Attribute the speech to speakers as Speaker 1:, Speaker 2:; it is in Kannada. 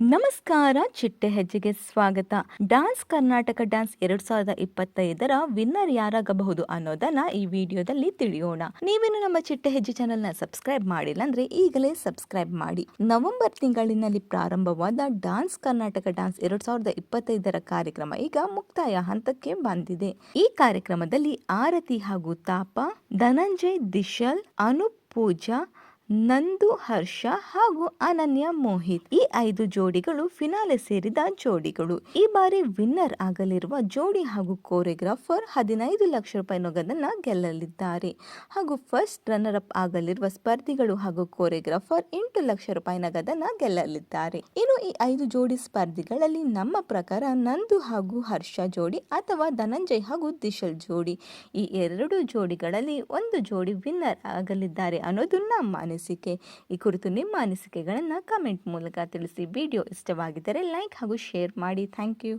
Speaker 1: ನಮಸ್ಕಾರ, ಚಿಟ್ಟೆ ಹೆಜ್ಜೆಗೆ ಸ್ವಾಗತ. ಡ್ಯಾನ್ಸ್ ಕರ್ನಾಟಕ ಡ್ಯಾನ್ಸ್ 2025ರ ವಿನ್ನರ್ ಯಾರಾಗಬಹುದು ಅನ್ನೋದನ್ನ ಈ ವಿಡಿಯೋದಲ್ಲಿ ತಿಳಿಯೋಣ. ನೀವೇನು ನಮ್ಮ ಚಿಟ್ಟೆ ಹೆಜ್ಜೆ ಚಾನೆಲ್ನ ಸಬ್ಸ್ಕ್ರೈಬ್ ಮಾಡಿಲ್ಲ ಅಂದ್ರೆ ಈಗಲೇ ಸಬ್ಸ್ಕ್ರೈಬ್ ಮಾಡಿ. ನವೆಂಬರ್ ತಿಂಗಳಿನಲ್ಲಿ ಪ್ರಾರಂಭವಾದ ಡ್ಯಾನ್ಸ್ ಕರ್ನಾಟಕ ಡ್ಯಾನ್ಸ್ 2025ರ ಕಾರ್ಯಕ್ರಮ ಈಗ ಮುಕ್ತಾಯ ಹಂತಕ್ಕೆ ಬಂದಿದೆ. ಈ ಕಾರ್ಯಕ್ರಮದಲ್ಲಿ ಆರತಿ ಹಾಗೂ ತಾಪ, ಧನಂಜಯ್, ದಿಶಲ್, ಅನೂಪ್, ಪೂಜಾ, ನಂದು, ಹರ್ಷ ಹಾಗೂ ಅನನ್ಯ, ಮೋಹಿತ್ ಈ 5 ಜೋಡಿಗಳು ಫಿನಾಲೆ ಸೇರಿದ ಜೋಡಿಗಳು. ಈ ಬಾರಿ ವಿನ್ನರ್ ಆಗಲಿರುವ ಜೋಡಿ ಹಾಗೂ ಕೋರಿಯೋಗ್ರಾಫರ್ 15 ಲಕ್ಷ ರೂಪಾಯಿ ನಗದನ್ನ ಗೆಲ್ಲಲಿದ್ದಾರೆ ಹಾಗೂ ಫಸ್ಟ್ ರನ್ನರ್ ಅಪ್ ಆಗಲಿರುವ ಸ್ಪರ್ಧಿಗಳು ಹಾಗೂ ಕೋರಿಯೋಗ್ರಾಫರ್ 8 ಲಕ್ಷ ರೂಪಾಯಿ ನಗದನ್ನ ಗೆಲ್ಲಲಿದ್ದಾರೆ. ಇನ್ನು ಈ 5 ಜೋಡಿ ಸ್ಪರ್ಧಿಗಳಲ್ಲಿ ನಮ್ಮ ಪ್ರಕಾರ ನಂದು ಹಾಗೂ ಹರ್ಷ ಜೋಡಿ ಅಥವಾ ಧನಂಜಯ್ ಹಾಗೂ ದಿಶಲ್ ಜೋಡಿ, ಈ 2 ಜೋಡಿಗಳಲ್ಲಿ ಒಂದು ಜೋಡಿ ವಿನ್ನರ್ ಆಗಲಿದ್ದಾರೆ ಅನ್ನೋದು ನಮ್ಮ ಅನಿಸಿಕೆ. ಈ ಕುರಿತು ನಿಮ್ಮ ಅನಿಸಿಕೆಗಳನ್ನು ಕಮೆಂಟ್ ಮೂಲಕ ತಿಳಿಸಿ. ವಿಡಿಯೋ ಇಷ್ಟವಾಗಿದ್ದರೆ ಲೈಕ್ ಹಾಗೂ ಶೇರ್ ಮಾಡಿ. Thank you.